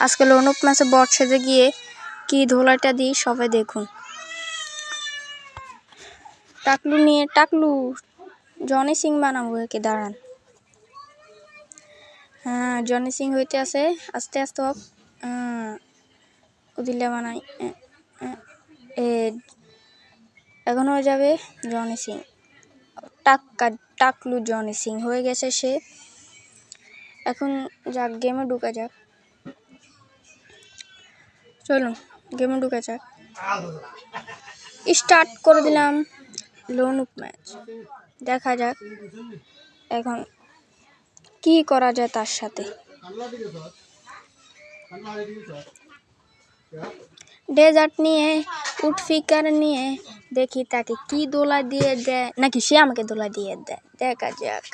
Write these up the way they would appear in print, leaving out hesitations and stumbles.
আজকে লোনউপ ম্যাচে বট সেজে গিয়ে কি ধোলাইটা দিই সবাই দেখুন। টাকলু জনি সিং বানাবো একে, দাঁড়ান। হ্যাঁ জনি সিং হইতে আছে, আস্তে আস্তে হোক। দিলে বানাই এখন হয়ে যাবে জনি সিং। টাকলু জনি সিং হয়ে গেছে সে। এখন যাক গেমে ঢুকা যাক, চলুন গেমে ঢুকা যাক। স্টার্ট করে দিলাম লোনউপ ম্যাচ, দেখা যাক এখন কি করা যায় তার সাথে। ডেজার্ট নিয়ে উটফিকার নিয়ে দেখি তাকে কি দোলা দিয়ে দেয়, নাকি সে আমাকে দোলা দিয়ে দেয়। দেখা যাক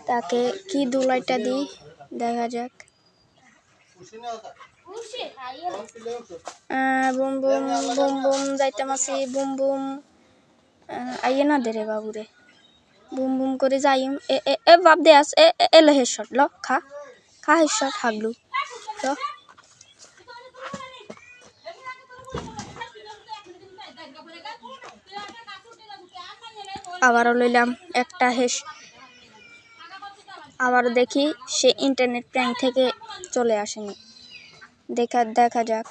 তাকে কি দোলাইটা দিই, দেখা যাক। বুম বুম বুম বুম যাইতাম আছি, বুম বুম আইয়ে না দে রে বাবু রে, বুম বুম করে যাইম। এ বাপ দে আস, এলো হেডশট, ল খা হেডশট হাগলু ল। আবারও লইলাম একটা আবারও দেখি সে ইন্টারনেট প্র্যাঙ্ক থেকে চলে আসেনি। দেখা যাক,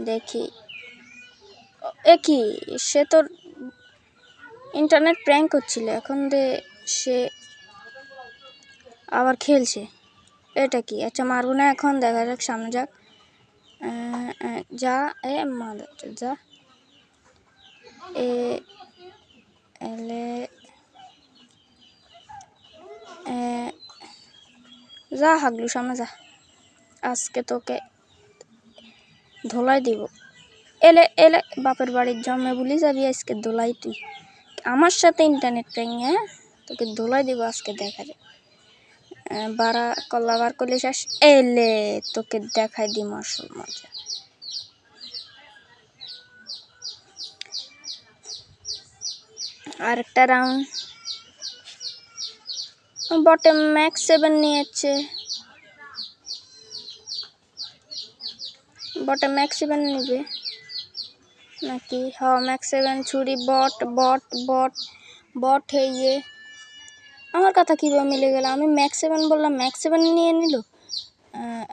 দেখি কি সে তোর ইন্টারনেট প্র্যাঙ্ক করছিল, এখন সে আবার খেলছে। এটা কি? আচ্ছা মারবো না এখন, দেখা যাক সামনে যাক। যা যা যা হাগলু সামনে যা, আজকে তোকে ধোলাই দিব। এলে বাপের বাড়ির জন্মে বলি যাবি, আজকে ধোলাই তুই আমার সাথে ইন্টারনেট প্র্যাঙ্ক। তোকে ধোলাই দিব আজকে, দেখা যায়। বারা কল্লা বার করলে শেষ, এলে তোকে দেখাই দিম আসল মজা। আরেকটা রাউন্ড। বটে ম্যাক্স 7 নিয়েছে, বটে ম্যাক্স 7 নিবে নাকি? হ্যাঁ ম্যাক্স 7 ছুরি। বট হয়ে আমার কথা কীভাবে মিলে গেল? আমি ম্যাক্স 7 বললাম, ম্যাক্স 7 নিয়ে নিল।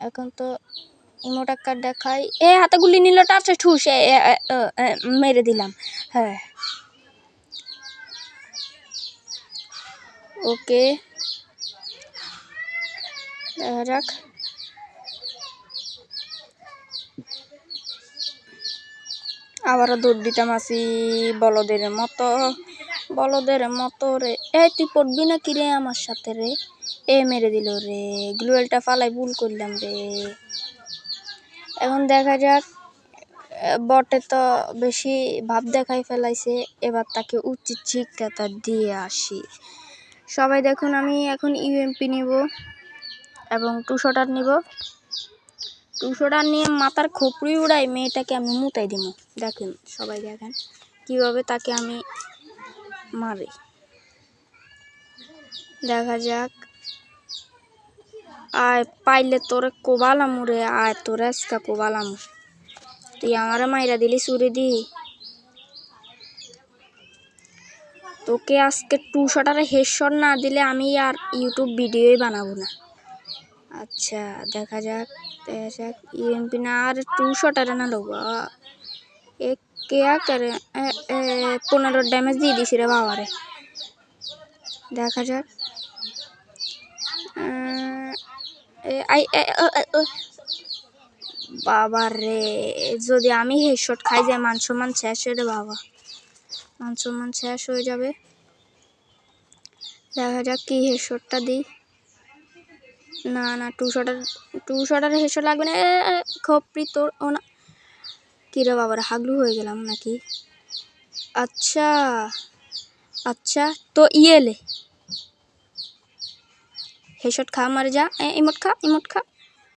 এখন তো ইমোটাক্কার দেখাই। হাতে গুলি নিল, টাচে ঠুস মেরে দিলাম। হ্যাঁ ওকে, দেখা যাক। আবারও দৌড় দিতাম আসি বলদের মতো রে। তুই পড়বি না কি রে আমার সাথে রে? মেরে দিল রে, গ্লুয়েলটা ফালাই ভুল করলাম রে। এখন দেখা যাক, বটে তো বেশি ভাব দেখাই ফেলাইছে, এবার তাকে উচিত শিক্ষাটা দিয়ে আসি। সবাই দেখুন, আমি এখন ইউএমপি নিব এবং 2 শটার নিব। 2 শটার নিয়ে মাথার খোপড়ি উড়াই মেয়েটাকে আমি মুতাই দিব। দেখেন সবাই, দেখেন কিভাবে তাকে আমি মারি। দেখা যাক, আয় পাইলে তোরে কোবালামু রে, আয় তোরে আজকা কোবালামু। তুই আমারে মাইরা দিলি চুরি দি, তোকে আজকে 2 শটারে হেডশট না দিলে আমি আর ইউটিউব ভিডিওই বানাবো না। আচ্ছা দেখা যাক ইউএমপি না আর 2 শটারে না লোবা। করে 15 ড্যামেজ দিয়ে দিছি রে বাবারে। দেখা যাক, বাবা রে, যদি আমি হেডশট খাই যাই মান সম্মান শেষ রে বাবা, মান সম্মান শেষ হয়ে যাবে। দেখা যাক কি হেডশটটা দিই। না 2 শটার হেডশট লাগবে না। খপরি তোর ও না কি রে বাবার, হাগলু হয়ে গেলাম নাকি? আচ্ছা তো এলে হেডশট খা, মারে যা। ইমোট খা